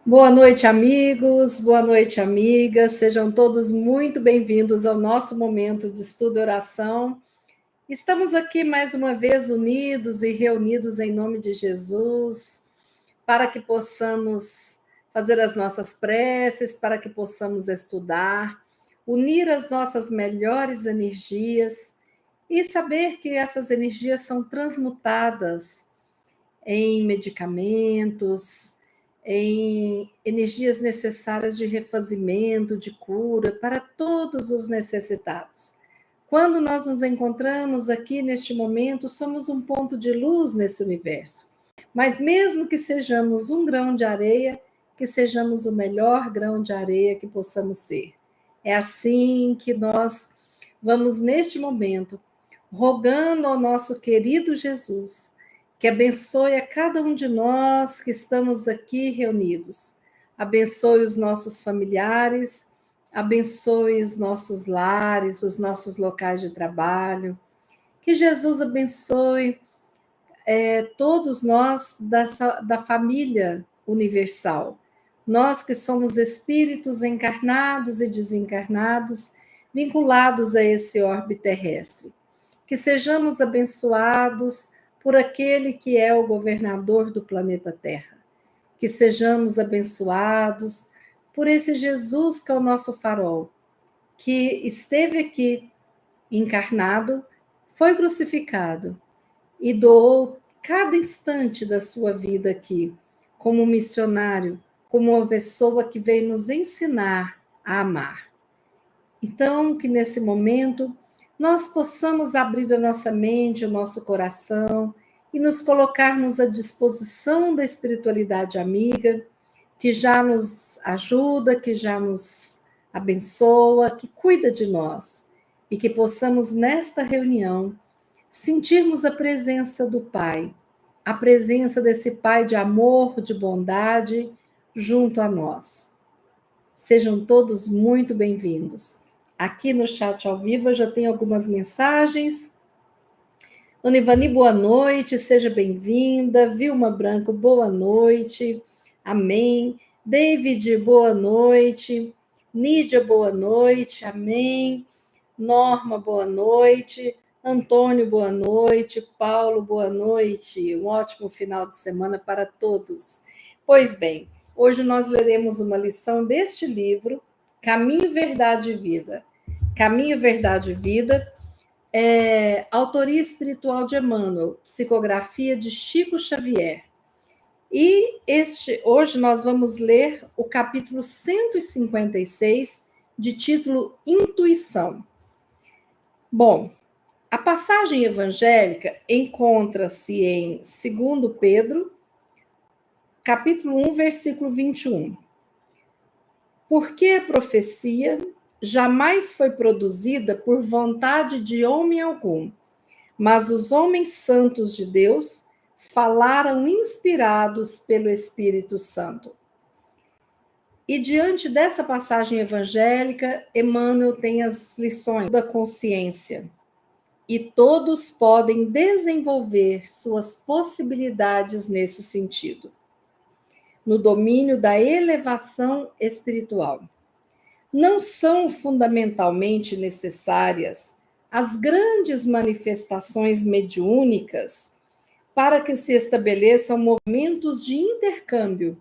Boa noite, amigos, boa noite, amigas. Sejam todos muito bem-vindos ao nosso momento de estudo e oração. Estamos aqui mais uma vez unidos e reunidos em nome de Jesus, para que possamos fazer as nossas preces, para que possamos estudar, unir as nossas melhores energias e saber que essas energias são transmutadas em medicamentos, em energias necessárias de refazimento, de cura para todos os necessitados. Quando nós nos encontramos aqui neste momento, somos um ponto de luz nesse universo. Mas mesmo que sejamos um grão de areia, que sejamos o melhor grão de areia que possamos ser. É assim que nós vamos neste momento rogando ao nosso querido Jesus que abençoe a cada um de nós que estamos aqui reunidos. Abençoe os nossos familiares, abençoe os nossos lares, os nossos locais de trabalho. Que Jesus abençoe todos nós da família universal. Nós que somos espíritos encarnados e desencarnados, vinculados a esse orbe terrestre. Que sejamos abençoados por aquele que é o governador do planeta Terra. Que sejamos abençoados por esse Jesus que é o nosso farol, que esteve aqui encarnado, foi crucificado e doou cada instante da sua vida aqui, como missionário, como uma pessoa que veio nos ensinar a amar. Então, que nesse momento nós possamos abrir a nossa mente, o nosso coração e nos colocarmos à disposição da espiritualidade amiga, que já nos ajuda, que já nos abençoa, que cuida de nós, e que possamos nesta reunião sentirmos a presença do Pai, a presença desse Pai de amor, de bondade junto a nós. Sejam todos muito bem-vindos. Aqui no chat ao vivo eu já tenho algumas mensagens. Dona Ivani, boa noite, seja bem-vinda. Vilma Branco, boa noite. Amém. David, boa noite. Nídia, boa noite. Amém. Norma, boa noite. Antônio, boa noite. Paulo, boa noite. Um ótimo final de semana para todos. Pois bem, hoje nós leremos uma lição deste livro, Caminho, Verdade e Vida. Caminho, Verdade e Vida, autoria espiritual de Emmanuel, psicografia de Chico Xavier. E hoje nós vamos ler o capítulo 156, de título Intuição. Bom, a passagem evangélica encontra-se em 2 Pedro, capítulo 1, versículo 21. Porque a profecia jamais foi produzida por vontade de homem algum, mas os homens santos de Deus falaram inspirados pelo Espírito Santo. E diante dessa passagem evangélica, Emmanuel tem as lições da consciência. E todos podem desenvolver suas possibilidades nesse sentido, no domínio da elevação espiritual. Não são fundamentalmente necessárias as grandes manifestações mediúnicas para que se estabeleçam movimentos de intercâmbio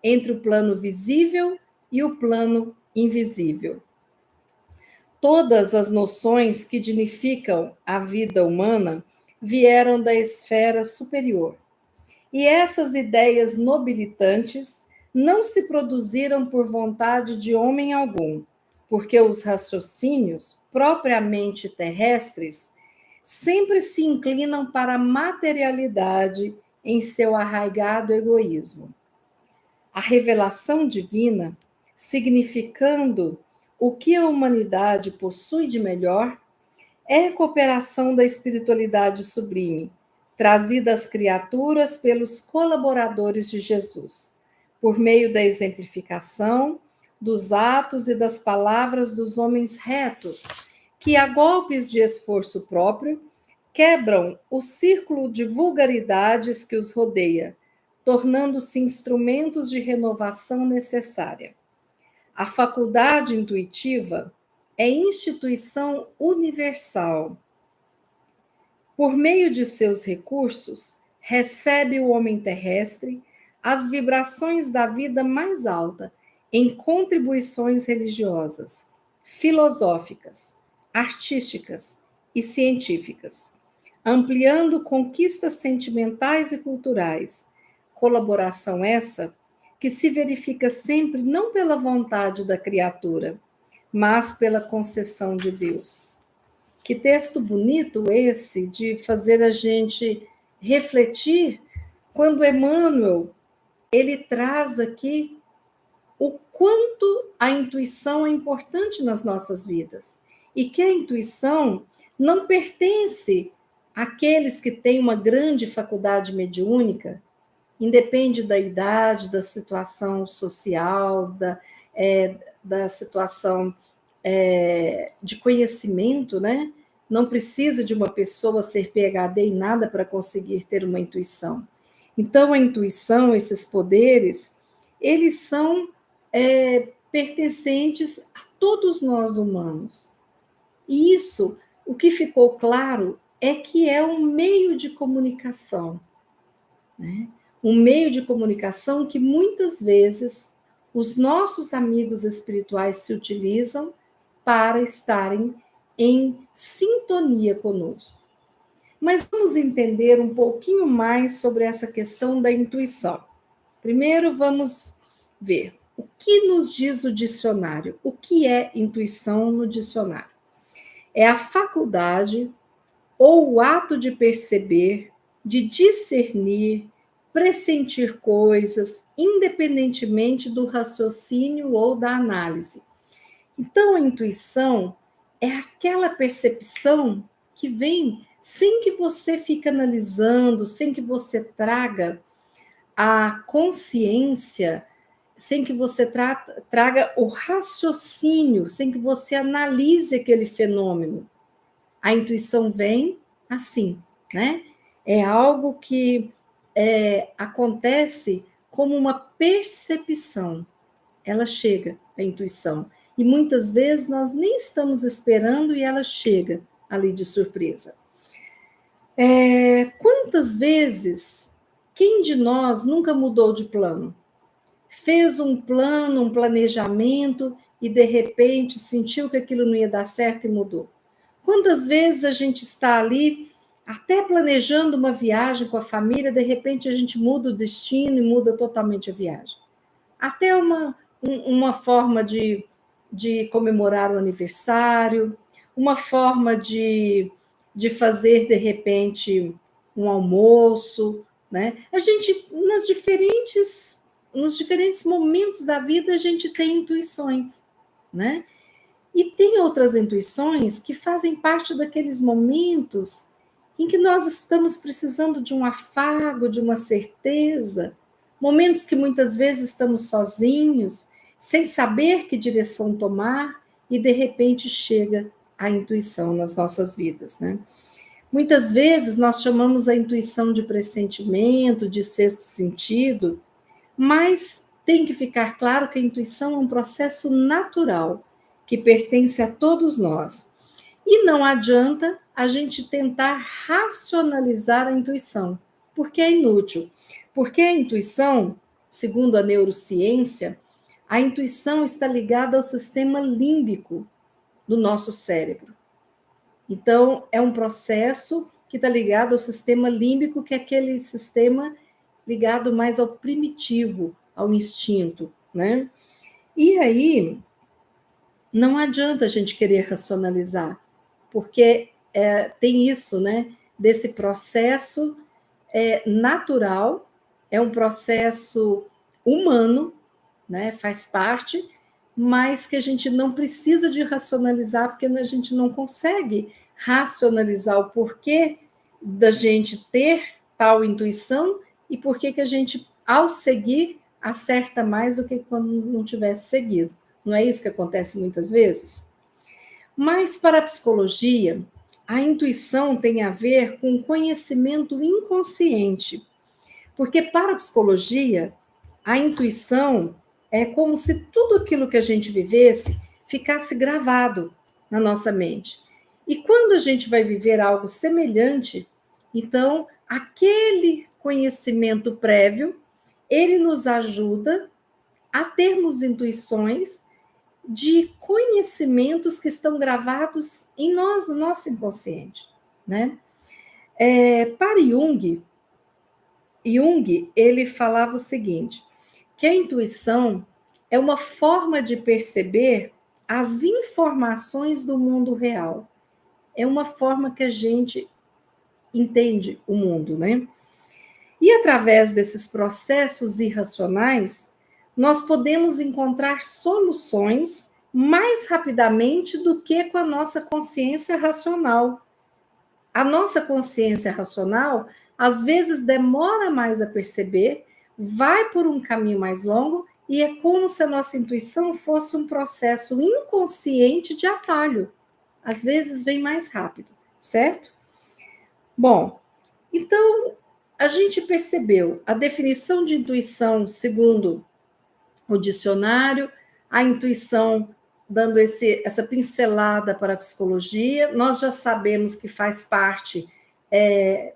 entre o plano visível e o plano invisível. Todas as noções que dignificam a vida humana vieram da esfera superior. E essas ideias nobilitantes não se produziram por vontade de homem algum, porque os raciocínios propriamente terrestres sempre se inclinam para a materialidade em seu arraigado egoísmo. A revelação divina, significando o que a humanidade possui de melhor, é a cooperação da espiritualidade sublime, trazida às criaturas pelos colaboradores de Jesus, por meio da exemplificação dos atos e das palavras dos homens retos, que, a golpes de esforço próprio, quebram o círculo de vulgaridades que os rodeia, tornando-se instrumentos de renovação necessária. A faculdade intuitiva é instituição universal. Por meio de seus recursos, recebe o homem terrestre as vibrações da vida mais alta em contribuições religiosas, filosóficas, artísticas e científicas, ampliando conquistas sentimentais e culturais. Colaboração essa que se verifica sempre não pela vontade da criatura, mas pela concessão de Deus. Que texto bonito esse de fazer a gente refletir quando Emmanuel ele traz aqui o quanto a intuição é importante nas nossas vidas e que a intuição não pertence àqueles que têm uma grande faculdade mediúnica, independe da idade, da situação social, da situação de conhecimento, né? Não precisa de uma pessoa ser PhD em nada para conseguir ter uma intuição. Então, a intuição, esses poderes, eles são pertencentes a todos nós humanos. E isso, o que ficou claro é que é um meio de comunicação, né? Um meio de comunicação que muitas vezes os nossos amigos espirituais se utilizam para estarem em sintonia conosco. Mas vamos entender um pouquinho mais sobre essa questão da intuição. Primeiro, vamos ver o que nos diz o dicionário. O que é intuição no dicionário? É a faculdade ou o ato de perceber, de discernir, pressentir coisas, independentemente do raciocínio ou da análise. Então, a intuição é aquela percepção que vem sem que você fique analisando, sem que você traga a consciência, sem que você traga o raciocínio, sem que você analise aquele fenômeno. A intuição vem assim, né? É algo que acontece como uma percepção. Ela chega, a intuição. E muitas vezes nós nem estamos esperando e ela chega ali de surpresa. Quantas vezes, quem de nós nunca mudou de plano? Fez um plano, um planejamento e de repente sentiu que aquilo não ia dar certo e mudou? Quantas vezes a gente está ali até planejando uma viagem com a família, de repente a gente muda o destino e muda totalmente a viagem? Até uma forma de comemorar o aniversário, uma forma de fazer, de repente, um almoço, né? A gente, nos diferentes momentos da vida, a gente tem intuições, né? E tem outras intuições que fazem parte daqueles momentos em que nós estamos precisando de um afago, de uma certeza, momentos que muitas vezes estamos sozinhos, sem saber que direção tomar, e de repente chega a intuição nas nossas vidas, né? Muitas vezes nós chamamos a intuição de pressentimento, de sexto sentido, mas tem que ficar claro que a intuição é um processo natural, que pertence a todos nós. E não adianta a gente tentar racionalizar a intuição, porque é inútil. Porque a intuição, segundo a neurociência, a intuição está ligada ao sistema límbico do nosso cérebro. Então, é um processo que está ligado ao sistema límbico, que é aquele sistema ligado mais ao primitivo, ao instinto, né? E aí, não adianta a gente querer racionalizar, porque tem isso, né? Desse processo natural, é um processo humano, né? Faz parte, mas que a gente não precisa de racionalizar, porque a gente não consegue racionalizar o porquê da gente ter tal intuição e por que a gente, ao seguir, acerta mais do que quando não tivesse seguido. Não é isso que acontece muitas vezes? Mas, para a psicologia, a intuição tem a ver com conhecimento inconsciente, Porque para a psicologia, a intuição é como se tudo aquilo que a gente vivesse ficasse gravado na nossa mente. E quando a gente vai viver algo semelhante, então aquele conhecimento prévio, ele nos ajuda a termos intuições de conhecimentos que estão gravados em nós, no nosso inconsciente, né? Para Jung, ele falava o seguinte, que a intuição é uma forma de perceber as informações do mundo real. É uma forma que a gente entende o mundo, né? E através desses processos irracionais, nós podemos encontrar soluções mais rapidamente do que com a nossa consciência racional. A nossa consciência racional, às vezes, demora mais a perceber, vai por um caminho mais longo, e é como se a nossa intuição fosse um processo inconsciente de atalho. Às vezes, vem mais rápido, certo? Bom, então, a gente percebeu a definição de intuição segundo o dicionário, a intuição dando essa pincelada para a psicologia, nós já sabemos que faz parte, é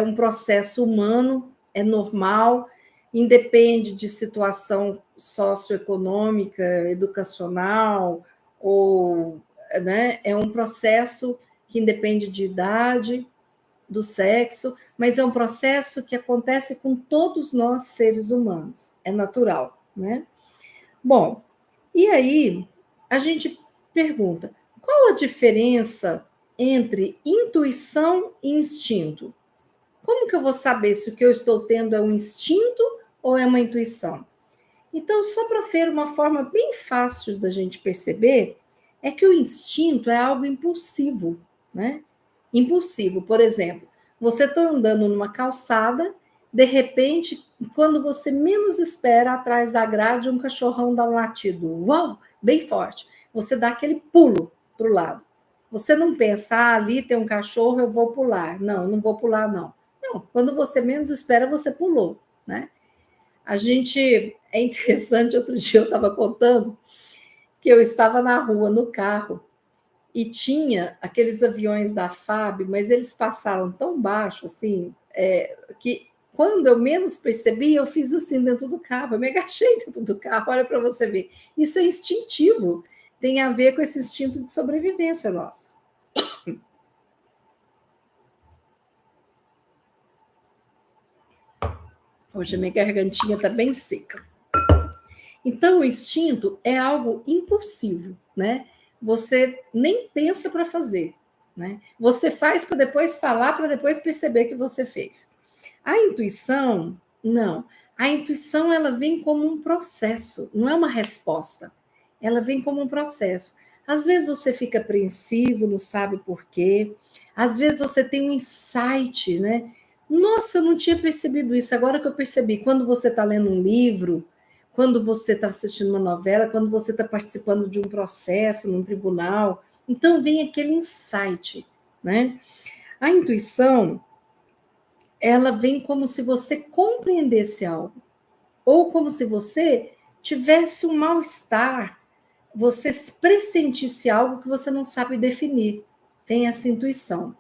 um processo humano, é normal, independe de situação socioeconômica, educacional, ou, né, é um processo que independe de idade, do sexo, mas é um processo que acontece com todos nós seres humanos, é natural, né? Bom, e aí a gente pergunta, qual a diferença entre intuição e instinto? Como que eu vou saber se o que eu estou tendo é um instinto ou é uma intuição? Então, só para ver uma forma bem fácil da gente perceber, é que o instinto é algo impulsivo, né? Impulsivo, por exemplo, você está andando numa calçada, de repente, quando você menos espera, atrás da grade, um cachorrão dá um latido, uau, bem forte. Você dá aquele pulo para o lado. Você não pensa, ali tem um cachorro, eu vou pular. Não, não vou pular, não. Não, quando você menos espera, você pulou, né? A gente, é interessante, outro dia eu estava contando que eu estava na rua, no carro, e tinha aqueles aviões da FAB, mas eles passaram tão baixo, assim, que quando eu menos percebi, eu fiz assim dentro do carro, eu me agachei dentro do carro, olha para você ver. Isso é instintivo, tem a ver com esse instinto de sobrevivência nosso. Hoje a minha gargantinha está bem seca. Então, o instinto é algo impulsivo, né? Você nem pensa para fazer, né? Você faz para depois falar, para depois perceber que você fez. A intuição, não. A intuição, ela vem como um processo, não é uma resposta. Ela vem como um processo. Às vezes você fica apreensivo, não sabe por quê. Às vezes você tem um insight, né? Nossa, eu não tinha percebido isso. Agora que eu percebi, quando você está lendo um livro, quando você está assistindo uma novela, quando você está participando de um processo num tribunal, então vem aquele insight, né? A intuição, ela vem como se você compreendesse algo, ou como se você tivesse um mal-estar, você pressentisse algo que você não sabe definir. Tem essa intuição.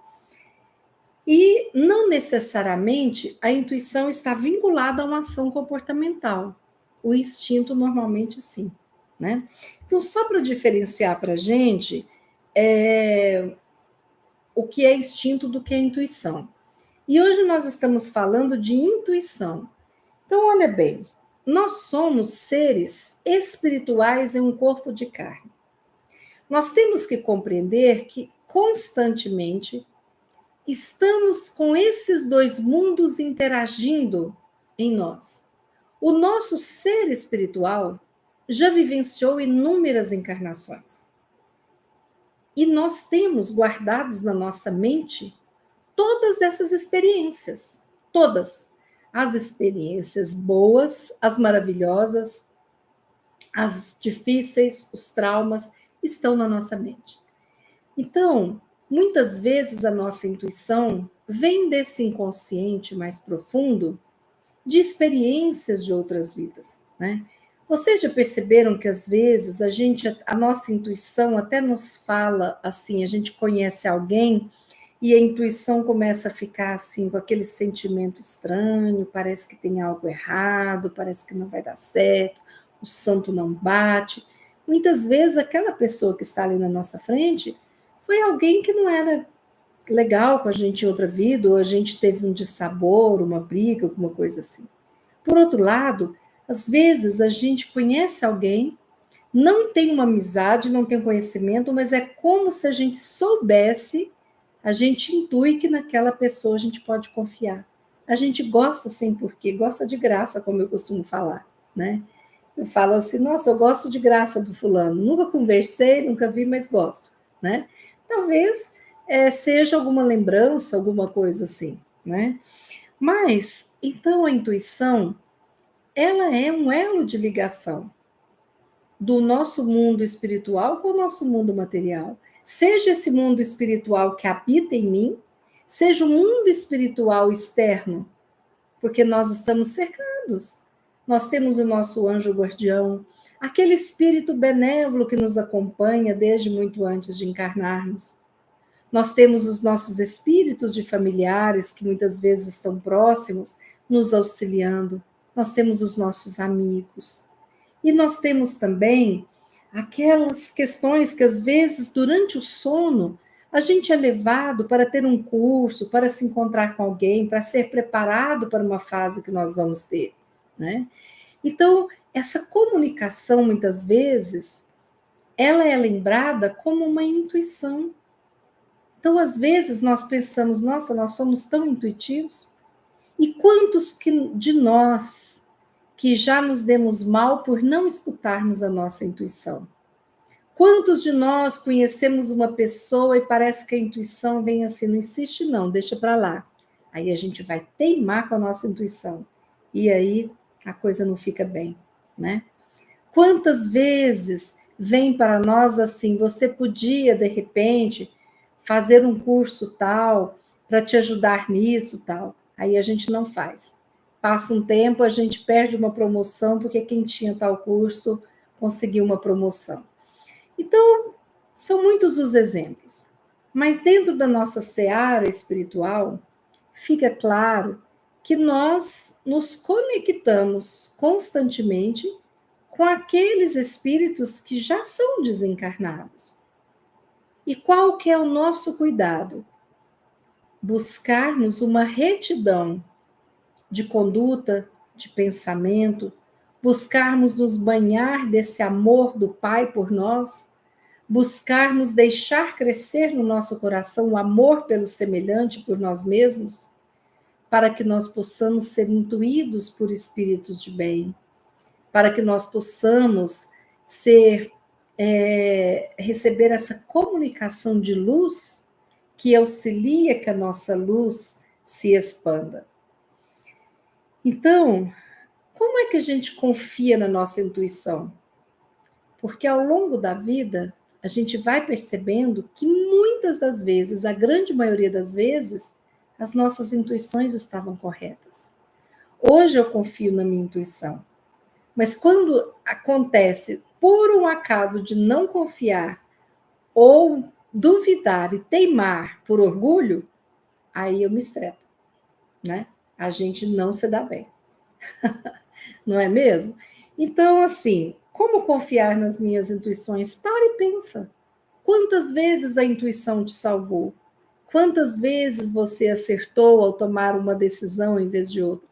E não necessariamente a intuição está vinculada a uma ação comportamental. O instinto normalmente sim, né? Então, só para diferenciar para a gente o que é instinto do que é intuição. E hoje nós estamos falando de intuição. Então, olha bem, nós somos seres espirituais em um corpo de carne. Nós temos que compreender que constantemente estamos com esses dois mundos interagindo em nós. O nosso ser espiritual já vivenciou inúmeras encarnações. E nós temos guardados na nossa mente todas essas experiências, todas. As experiências boas, as maravilhosas, as difíceis, os traumas, estão na nossa mente. Então, muitas vezes a nossa intuição vem desse inconsciente mais profundo de experiências de outras vidas, né? Vocês já perceberam que às vezes a nossa intuição até nos fala assim, a gente conhece alguém e a intuição começa a ficar assim com aquele sentimento estranho, parece que tem algo errado, parece que não vai dar certo, o santo não bate. Muitas vezes aquela pessoa que está ali na nossa frente foi alguém que não era legal com a gente em outra vida, ou a gente teve um dissabor, uma briga, alguma coisa assim. Por outro lado, às vezes a gente conhece alguém, não tem uma amizade, não tem um conhecimento, mas é como se a gente soubesse, a gente intui que naquela pessoa a gente pode confiar. A gente gosta sem porquê, gosta de graça, como eu costumo falar, né? Eu falo assim, nossa, eu gosto de graça do fulano. Nunca conversei, nunca vi, mas gosto, né? Talvez seja alguma lembrança, alguma coisa assim, né? Mas, então a intuição, ela é um elo de ligação do nosso mundo espiritual com o nosso mundo material. Seja esse mundo espiritual que habita em mim, seja o mundo espiritual externo, porque nós estamos cercados. Nós temos o nosso anjo guardião, aquele espírito benévolo que nos acompanha desde muito antes de encarnarmos. Nós temos os nossos espíritos de familiares que muitas vezes estão próximos, nos auxiliando. Nós temos os nossos amigos. E nós temos também aquelas questões que, às vezes, durante o sono, a gente é levado para ter um curso, para se encontrar com alguém, para ser preparado para uma fase que nós vamos ter, né? Então, essa comunicação, muitas vezes, ela é lembrada como uma intuição. Então, às vezes, nós pensamos, nossa, nós somos tão intuitivos. E quantos de nós que já nos demos mal por não escutarmos a nossa intuição? Quantos de nós conhecemos uma pessoa e parece que a intuição vem assim, não insiste não, deixa para lá. Aí a gente vai teimar com a nossa intuição. E aí a coisa não fica bem, né? Quantas vezes vem para nós assim, você podia de repente fazer um curso tal para te ajudar nisso, tal. Aí a gente não faz. Passa um tempo, a gente perde uma promoção porque quem tinha tal curso conseguiu uma promoção. Então, são muitos os exemplos. Mas dentro da nossa seara espiritual, fica claro que nós nos conectamos constantemente com aqueles espíritos que já são desencarnados. E qual que é o nosso cuidado? Buscarmos uma retidão de conduta, de pensamento, buscarmos nos banhar desse amor do Pai por nós, buscarmos deixar crescer no nosso coração o amor pelo semelhante, por nós mesmos, para que nós possamos ser intuídos por espíritos de bem, para que nós possamos receber essa comunicação de luz que auxilia que a nossa luz se expanda. Então, como é que a gente confia na nossa intuição? Porque ao longo da vida, a gente vai percebendo que muitas das vezes, a grande maioria das vezes, as nossas intuições estavam corretas. Hoje eu confio na minha intuição, mas quando acontece por um acaso de não confiar ou duvidar e teimar por orgulho, aí eu me estrepo, né? A gente não se dá bem. Não é mesmo? Então, assim, como confiar nas minhas intuições? Para e pensa. Quantas vezes a intuição te salvou? Quantas vezes você acertou ao tomar uma decisão em vez de outra?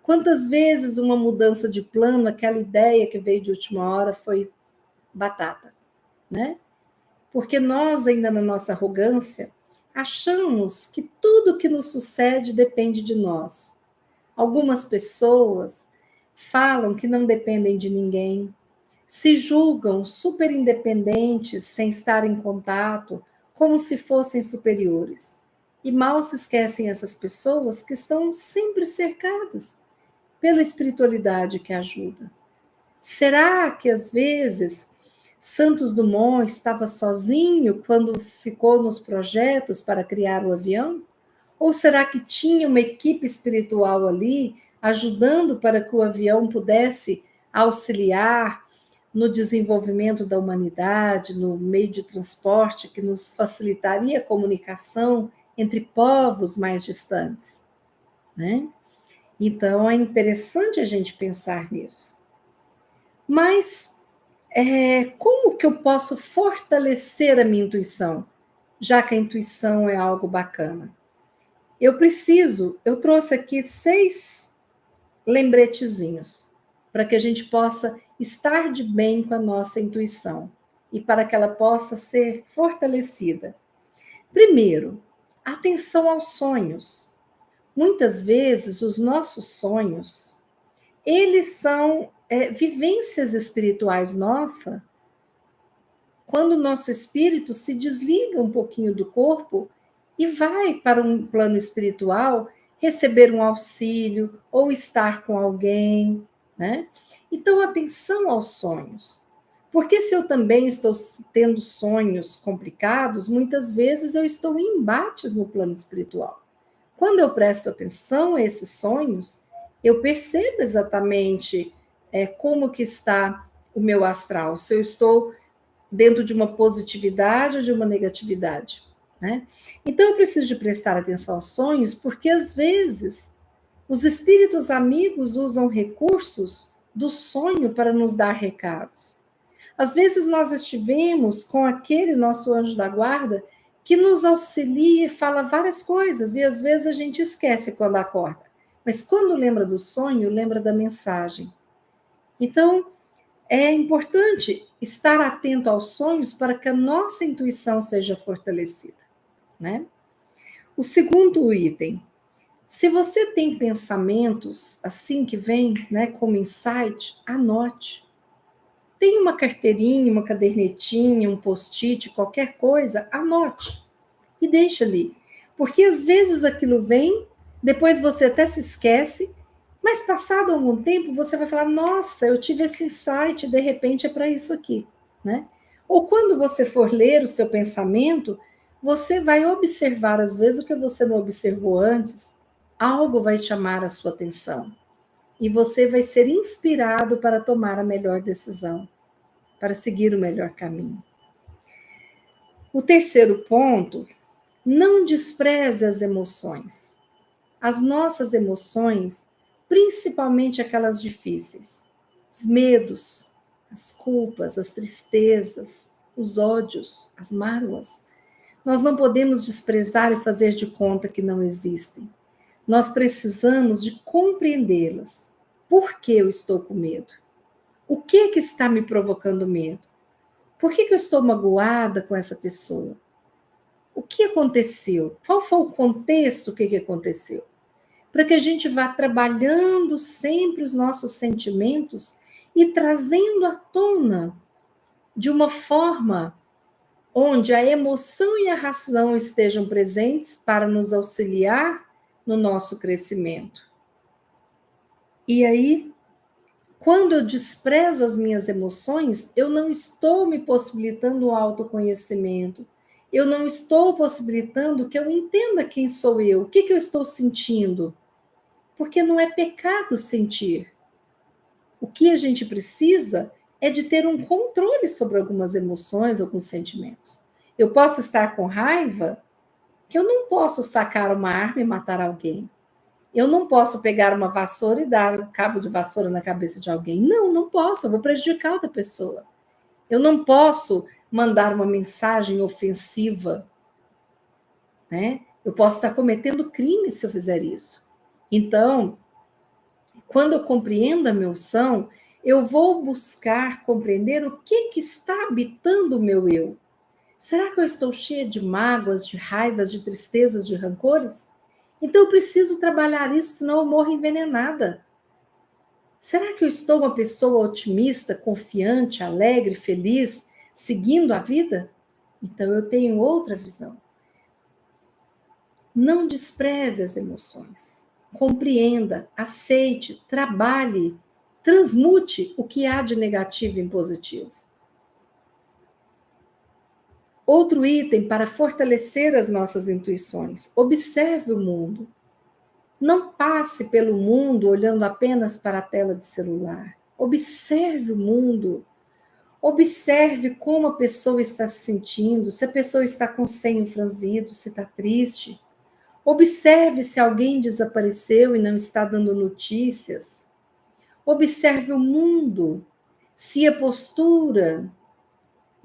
Quantas vezes uma mudança de plano, aquela ideia que veio de última hora foi batata, né? Porque nós, ainda na nossa arrogância, achamos que tudo que nos sucede depende de nós. Algumas pessoas falam que não dependem de ninguém, se julgam super independentes sem estar em contato, como se fossem superiores. E mal se esquecem essas pessoas que estão sempre cercadas pela espiritualidade que ajuda. Será que às vezes Santos Dumont estava sozinho quando ficou nos projetos para criar o avião? Ou será que tinha uma equipe espiritual ali ajudando para que o avião pudesse auxiliar no desenvolvimento da humanidade, no meio de transporte que nos facilitaria a comunicação entre povos mais distantes, né? Então é interessante a gente pensar nisso. Mas como que eu posso fortalecer a minha intuição, já que a intuição é algo bacana? Eu trouxe aqui 6 lembretezinhos para que a gente possa estar de bem com a nossa intuição e para que ela possa ser fortalecida. Primeiro, atenção aos sonhos. Muitas vezes os nossos sonhos, eles são vivências espirituais nossas, quando o nosso espírito se desliga um pouquinho do corpo e vai para um plano espiritual receber um auxílio ou estar com alguém, né? Então, atenção aos sonhos. Porque se eu também estou tendo sonhos complicados, muitas vezes eu estou em embates no plano espiritual. Quando eu presto atenção a esses sonhos, eu percebo exatamente como que está o meu astral, se eu estou dentro de uma positividade ou de uma negatividade, né? Então eu preciso de prestar atenção aos sonhos, porque às vezes os espíritos amigos usam recursos do sonho para nos dar recados. Às vezes nós estivemos com aquele nosso anjo da guarda que nos auxilia e fala várias coisas, e às vezes a gente esquece quando acorda. Mas quando lembra do sonho, lembra da mensagem. Então, é importante estar atento aos sonhos para que a nossa intuição seja fortalecida, né? O segundo item, se você tem pensamentos assim que vem, né, como insight, anote. Tem uma carteirinha, uma cadernetinha, um post-it, qualquer coisa, anote e deixa ali. Porque às vezes aquilo vem, depois você até se esquece, mas passado algum tempo você vai falar: nossa, eu tive esse insight, de repente é para isso aqui, né? Ou quando você for ler o seu pensamento, você vai observar às vezes o que você não observou antes, algo vai chamar a sua atenção e você vai ser inspirado para tomar a melhor decisão, para seguir o melhor caminho. O terceiro ponto, não despreze as emoções. As nossas emoções, principalmente aquelas difíceis, os medos, as culpas, as tristezas, os ódios, as mágoas, nós não podemos desprezar e fazer de conta que não existem. Nós precisamos de compreendê-las. Por que eu estou com medo? O que que está me provocando medo? Por que eu estou magoada com essa pessoa? O que aconteceu? Qual foi o contexto? O que aconteceu? Para que a gente vá trabalhando sempre os nossos sentimentos e trazendo à tona de uma forma onde a emoção e a razão estejam presentes para nos auxiliar no nosso crescimento. E aí, quando eu desprezo as minhas emoções, eu não estou me possibilitando o autoconhecimento, eu não estou possibilitando que eu entenda quem sou eu, o que eu estou sentindo. Porque não é pecado sentir. O que a gente precisa é de ter um controle sobre algumas emoções, alguns sentimentos. Eu posso estar com raiva, que eu não posso sacar uma arma e matar alguém. Eu não posso pegar uma vassoura e dar um cabo de vassoura na cabeça de alguém. Não, não posso, eu vou prejudicar outra pessoa. Eu não posso mandar uma mensagem ofensiva, né? Eu posso estar cometendo crime se eu fizer isso. Então, quando eu compreendo a minha emoção, eu vou buscar compreender o que está habitando o meu eu. Será que eu estou cheia de mágoas, de raivas, de tristezas, de rancores? Então eu preciso trabalhar isso, senão eu morro envenenada. Será que eu estou uma pessoa otimista, confiante, alegre, feliz, seguindo a vida? Então eu tenho outra visão. Não despreze as emoções. Compreenda, aceite, trabalhe, transmute o que há de negativo em positivo. Outro item para fortalecer as nossas intuições: observe o mundo. Não passe pelo mundo olhando apenas para a tela de celular. Observe o mundo. Observe como a pessoa está se sentindo, se a pessoa está com o senho franzido, se está triste. Observe se alguém desapareceu e não está dando notícias. Observe o mundo, se a postura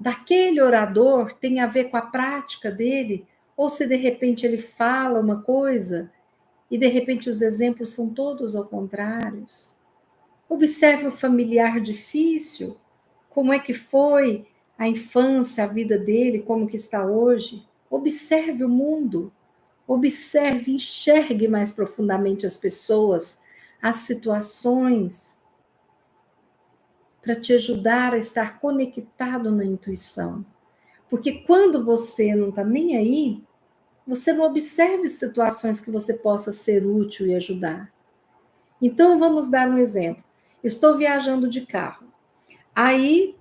daquele orador tem a ver com a prática dele, ou se de repente ele fala uma coisa e de repente os exemplos são todos ao contrário. Observe o familiar difícil, como é que foi a infância, a vida dele, como que está hoje. Observe o mundo, observe, enxergue mais profundamente as pessoas, as situações, para te ajudar a estar conectado na intuição. Porque quando você não está nem aí, você não observa situações que você possa ser útil e ajudar. Então, vamos dar um exemplo. Eu estou viajando de carro. Aí,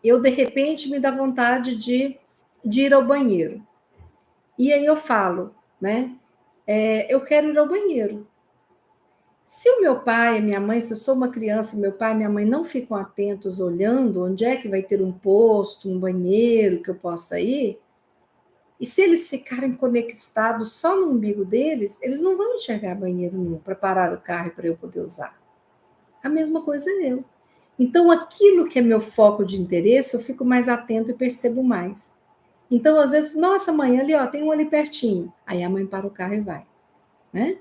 eu, de repente, me dá vontade de ir ao banheiro. E aí eu falo, né? Eu quero ir ao banheiro. Se o meu pai e minha mãe, se eu sou uma criança, meu pai e minha mãe não ficam atentos, olhando onde é que vai ter um posto, um banheiro que eu possa ir, e se eles ficarem conectados só no umbigo deles, eles não vão enxergar banheiro nenhum para parar o carro e para eu poder usar. A mesma coisa eu. Então, aquilo que é meu foco de interesse, eu fico mais atento e percebo mais. Então, às vezes, nossa, mãe, ali, ó, tem um ali pertinho. Aí a mãe para o carro e vai, né?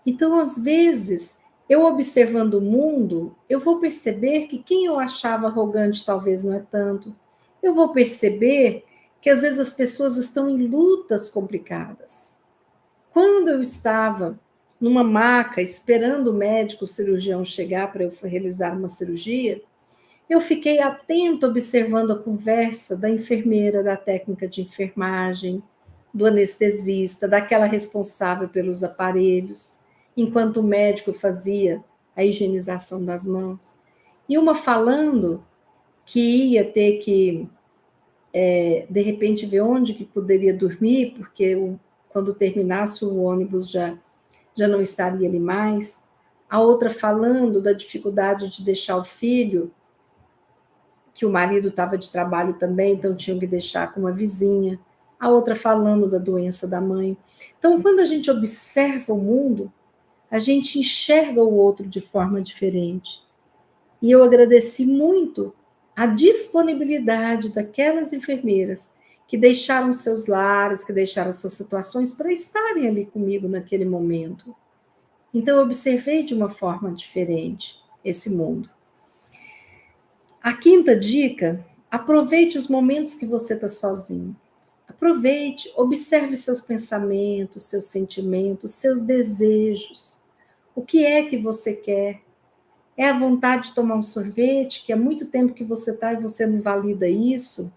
Então, às vezes, eu observando o mundo, eu vou perceber que quem eu achava arrogante talvez não é tanto. Eu vou perceber que às vezes as pessoas estão em lutas complicadas. Quando eu estava numa maca esperando o médico, o cirurgião chegar para eu realizar uma cirurgia, eu fiquei atento observando a conversa da enfermeira, da técnica de enfermagem, do anestesista, daquela responsável pelos aparelhos, enquanto o médico fazia a higienização das mãos. E uma falando que ia ter que, de repente, ver onde que poderia dormir, porque quando terminasse o ônibus já não estaria ali mais. A outra falando da dificuldade de deixar o filho, que o marido estava de trabalho também, então tinham que deixar com uma vizinha. A outra falando da doença da mãe. Então, quando a gente observa o mundo, a gente enxerga o outro de forma diferente. E eu agradeci muito a disponibilidade daquelas enfermeiras que deixaram seus lares, que deixaram suas situações para estarem ali comigo naquele momento. Então, eu observei de uma forma diferente esse mundo. A quinta dica: aproveite os momentos que você está sozinho. Aproveite, observe seus pensamentos, seus sentimentos, seus desejos. O que é que você quer? É a vontade de tomar um sorvete, que há muito tempo que você está e você não valida isso?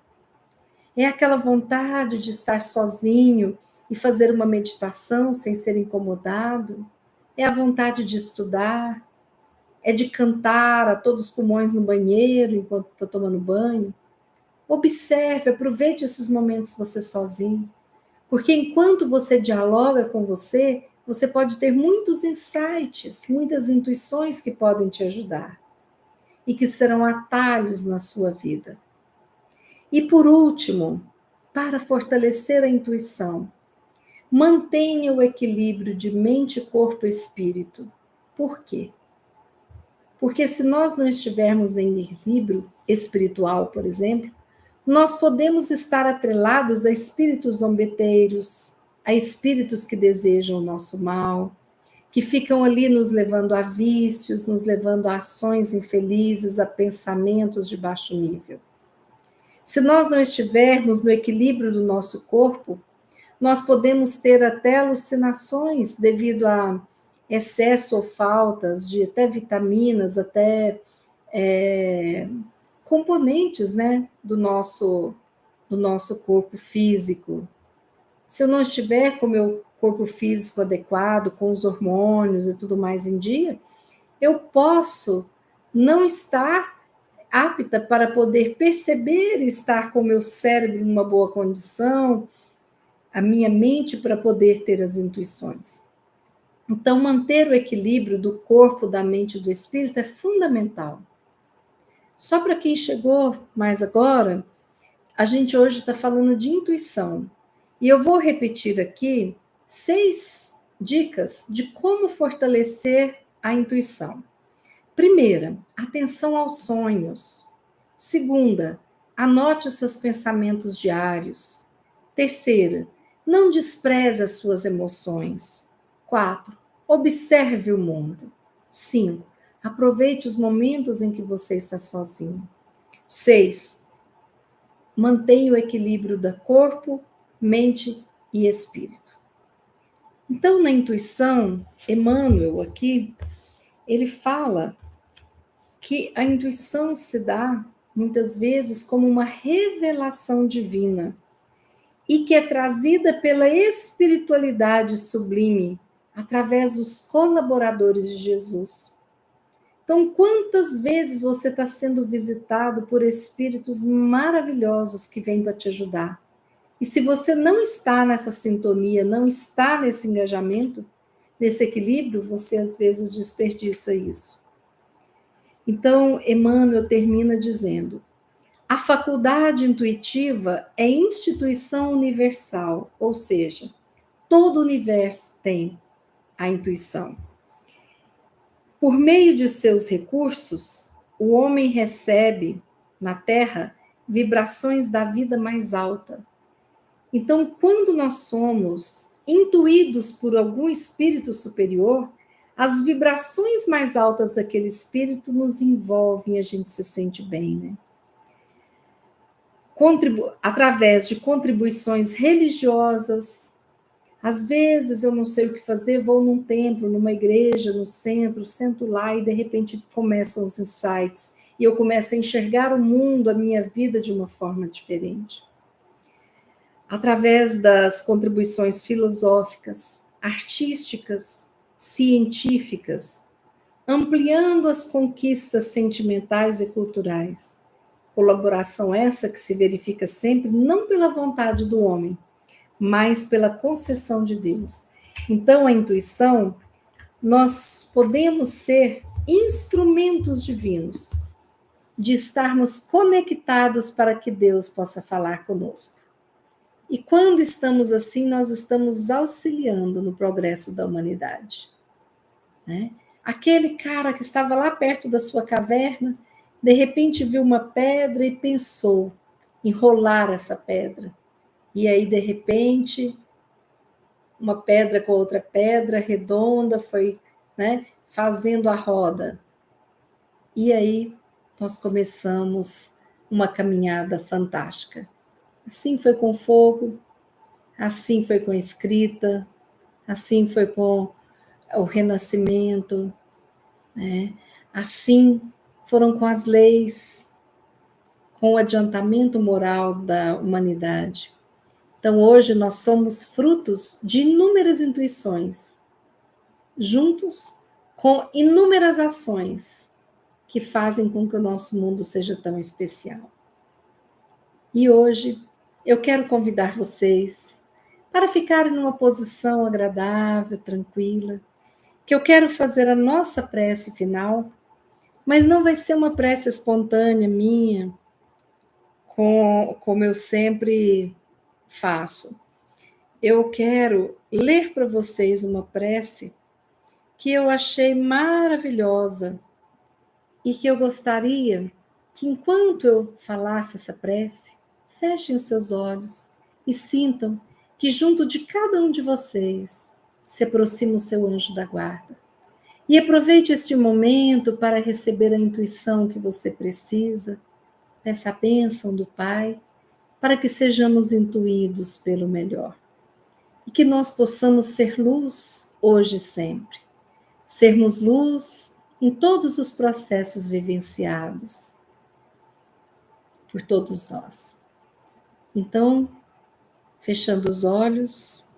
É aquela vontade de estar sozinho e fazer uma meditação sem ser incomodado? É a vontade de estudar? É de cantar a todos os pulmões no banheiro enquanto está tomando banho? Observe, aproveite esses momentos você sozinho. Porque enquanto você dialoga com você, você pode ter muitos insights, muitas intuições que podem te ajudar e que serão atalhos na sua vida. E por último, para fortalecer a intuição, mantenha o equilíbrio de mente, corpo e espírito. Por quê? Porque se nós não estivermos em equilíbrio espiritual, por exemplo, nós podemos estar atrelados a espíritos zombeteiros, a espíritos que desejam o nosso mal, que ficam ali nos levando a vícios, nos levando a ações infelizes, a pensamentos de baixo nível. Se nós não estivermos no equilíbrio do nosso corpo, nós podemos ter até alucinações devido a excesso ou faltas de até vitaminas, até componentes, né, do nosso corpo físico. Se eu não estiver com o meu corpo físico adequado, com os hormônios e tudo mais em dia, eu posso não estar apta para poder perceber e estar com o meu cérebro numa boa condição, a minha mente para poder ter as intuições. Então, manter o equilíbrio do corpo, da mente e do espírito é fundamental. Só para quem chegou mais agora, a gente hoje está falando de intuição. E eu vou repetir aqui 6 dicas de como fortalecer a intuição. Primeira, atenção aos sonhos. Segunda, anote os seus pensamentos diários. Terceira, não despreze as suas emoções. 4, observe o mundo. 5, aproveite os momentos em que você está sozinho. 6, mantenha o equilíbrio do corpo, mente e espírito. Então, na intuição, Emmanuel aqui, ele fala que a intuição se dá muitas vezes como uma revelação divina e que é trazida pela espiritualidade sublime através dos colaboradores de Jesus. Então, quantas vezes você está sendo visitado por espíritos maravilhosos que vêm para te ajudar? E se você não está nessa sintonia, não está nesse engajamento, nesse equilíbrio, você às vezes desperdiça isso. Então, Emmanuel termina dizendo: a faculdade intuitiva é instituição universal, ou seja, todo o universo tem a intuição. Por meio de seus recursos, o homem recebe na Terra vibrações da vida mais alta. Então, quando nós somos intuídos por algum espírito superior, as vibrações mais altas daquele espírito nos envolvem e a gente se sente bem, né? Através de contribuições religiosas. Às vezes eu não sei o que fazer, vou num templo, numa igreja, no centro, sento lá e de repente começam os insights e eu começo a enxergar o mundo, a minha vida de uma forma diferente. Através das contribuições filosóficas, artísticas, científicas, ampliando as conquistas sentimentais e culturais. Colaboração essa que se verifica sempre não pela vontade do homem, mas pela concessão de Deus. Então, a intuição, nós podemos ser instrumentos divinos, de estarmos conectados para que Deus possa falar conosco. E quando estamos assim, nós estamos auxiliando no progresso da humanidade. Né? Aquele cara que estava lá perto da sua caverna, de repente viu uma pedra e pensou em rolar essa pedra. E aí, de repente, uma pedra com outra pedra redonda foi, né, fazendo a roda. E aí nós começamos uma caminhada fantástica. Assim foi com fogo, assim foi com a escrita, assim foi com o renascimento, né? Assim foram com as leis, com o adiantamento moral da humanidade. Então, hoje nós somos frutos de inúmeras intuições, juntos com inúmeras ações que fazem com que o nosso mundo seja tão especial. E hoje eu quero convidar vocês para ficarem numa posição agradável, tranquila, que eu quero fazer a nossa prece final, mas não vai ser uma prece espontânea minha, como eu sempre faço. Eu quero ler para vocês uma prece que eu achei maravilhosa e que eu gostaria que, enquanto eu falasse essa prece, fechem os seus olhos e sintam que junto de cada um de vocês se aproxima o seu anjo da guarda. E aproveite este momento para receber a intuição que você precisa. Peça a bênção do Pai para que sejamos intuídos pelo melhor. E que nós possamos ser luz hoje e sempre. Sermos luz em todos os processos vivenciados por todos nós. Então, fechando os olhos,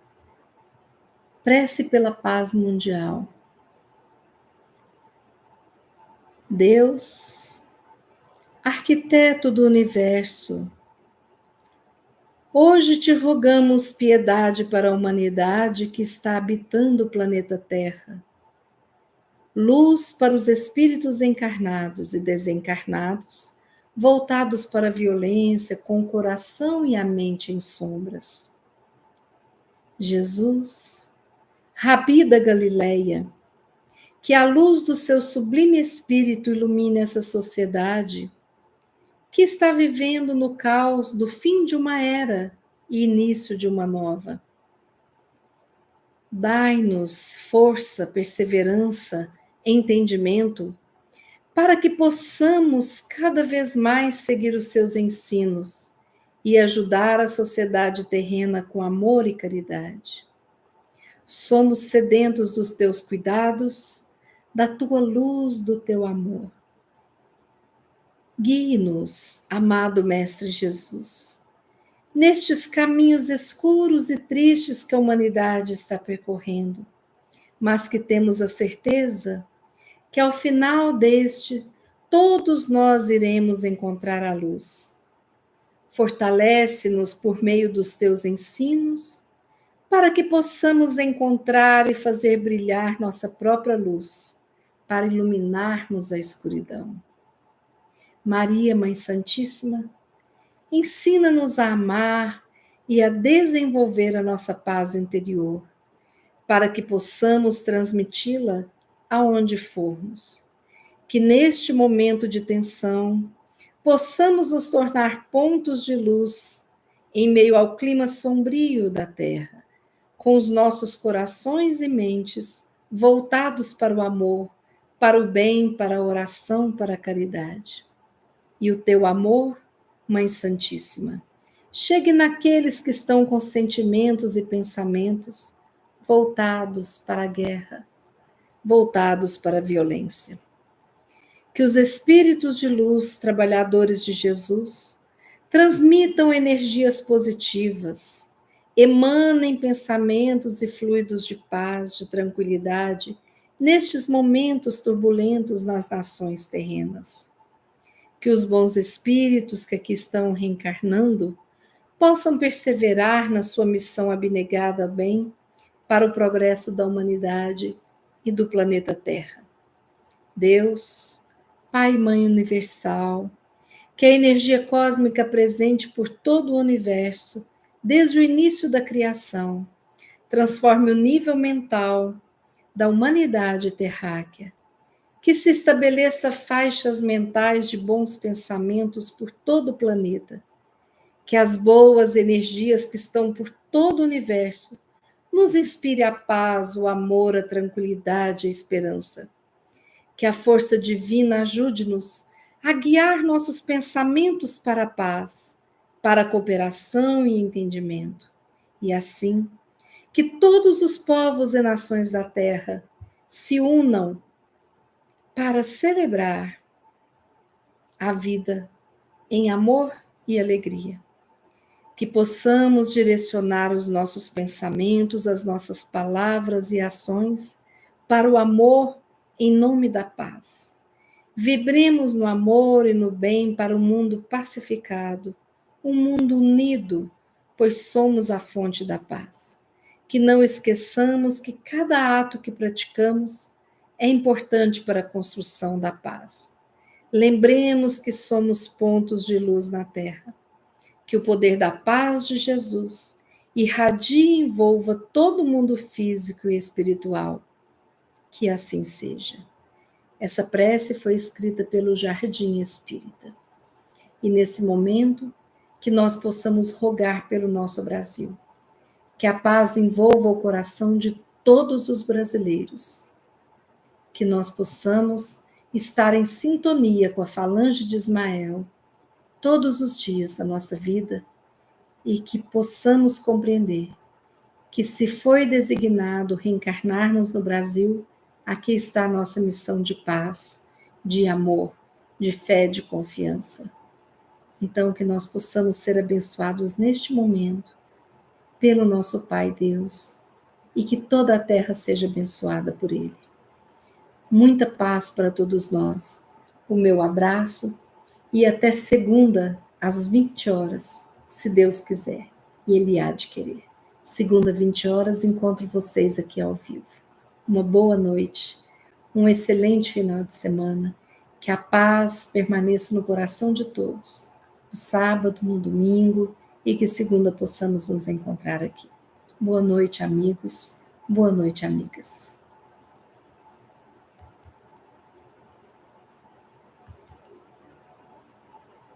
prece pela paz mundial. Deus, arquiteto do universo, Hoje te rogamos piedade para a humanidade que está habitando o planeta Terra. Luz para os espíritos encarnados e desencarnados, voltados para a violência, com o coração e a mente em sombras. Jesus, Rabi da Galileia, que a luz do seu sublime espírito ilumine essa sociedade que está vivendo no caos do fim de uma era e início de uma nova. Dai-nos força, perseverança, entendimento, para que possamos cada vez mais seguir os seus ensinos e ajudar a sociedade terrena com amor e caridade. Somos sedentos dos teus cuidados, da tua luz, do teu amor. Guie-nos, amado Mestre Jesus, nestes caminhos escuros e tristes que a humanidade está percorrendo, mas que temos a certeza que ao final deste, todos nós iremos encontrar a luz. Fortalece-nos por meio dos teus ensinos, para que possamos encontrar e fazer brilhar nossa própria luz, para iluminarmos a escuridão. Maria, Mãe Santíssima, ensina-nos a amar e a desenvolver a nossa paz interior, para que possamos transmiti-la aonde formos. Que neste momento de tensão possamos nos tornar pontos de luz em meio ao clima sombrio da Terra, com os nossos corações e mentes voltados para o amor, para o bem, para a oração, para a caridade. E o teu amor, Mãe Santíssima, chegue naqueles que estão com sentimentos e pensamentos voltados para a guerra, voltados para a violência. Que os espíritos de luz, trabalhadores de Jesus, transmitam energias positivas, emanem pensamentos e fluidos de paz, de tranquilidade, nestes momentos turbulentos nas nações terrenas. Que os bons espíritos que aqui estão reencarnando possam perseverar na sua missão abnegada ao bem para o progresso da humanidade e do planeta Terra. Deus, Pai e Mãe Universal, que a energia cósmica presente por todo o universo, desde o início da criação, transforme o nível mental da humanidade terráquea, que se estabeleça faixas mentais de bons pensamentos por todo o planeta, que as boas energias que estão por todo o universo nos inspire a paz, o amor, a tranquilidade, a esperança. Que a força divina ajude-nos a guiar nossos pensamentos para a paz, para a cooperação e entendimento. E assim, que todos os povos e nações da terra se unam para celebrar a vida em amor e alegria. Que possamos direcionar os nossos pensamentos, as nossas palavras e ações para o amor em nome da paz. Vibremos no amor e no bem para um mundo pacificado, um mundo unido, pois somos a fonte da paz. Que não esqueçamos que cada ato que praticamos é importante para a construção da paz. Lembremos que somos pontos de luz na Terra. Que o poder da paz de Jesus irradie e envolva todo o mundo físico e espiritual. Que assim seja. Essa prece foi escrita pelo Jardim Espírita. E nesse momento, que nós possamos rogar pelo nosso Brasil. Que a paz envolva o coração de todos os brasileiros. Que nós possamos estar em sintonia com a falange de Ismael todos os dias da nossa vida e que possamos compreender que se foi designado reencarnarmos no Brasil, aqui está a nossa missão de paz, de amor, de fé, de confiança. Então, que nós possamos ser abençoados neste momento pelo nosso Pai Deus e que toda a terra seja abençoada por Ele. Muita paz para todos nós. O meu abraço e até segunda, às 20 horas, se Deus quiser. e Ele há de querer. Segunda, 20 horas, encontro vocês aqui ao vivo. Uma boa noite, um excelente final de semana, que a paz permaneça no coração de todos, no sábado, no domingo, e que segunda possamos nos encontrar aqui. Boa noite, amigos, boa noite, amigas.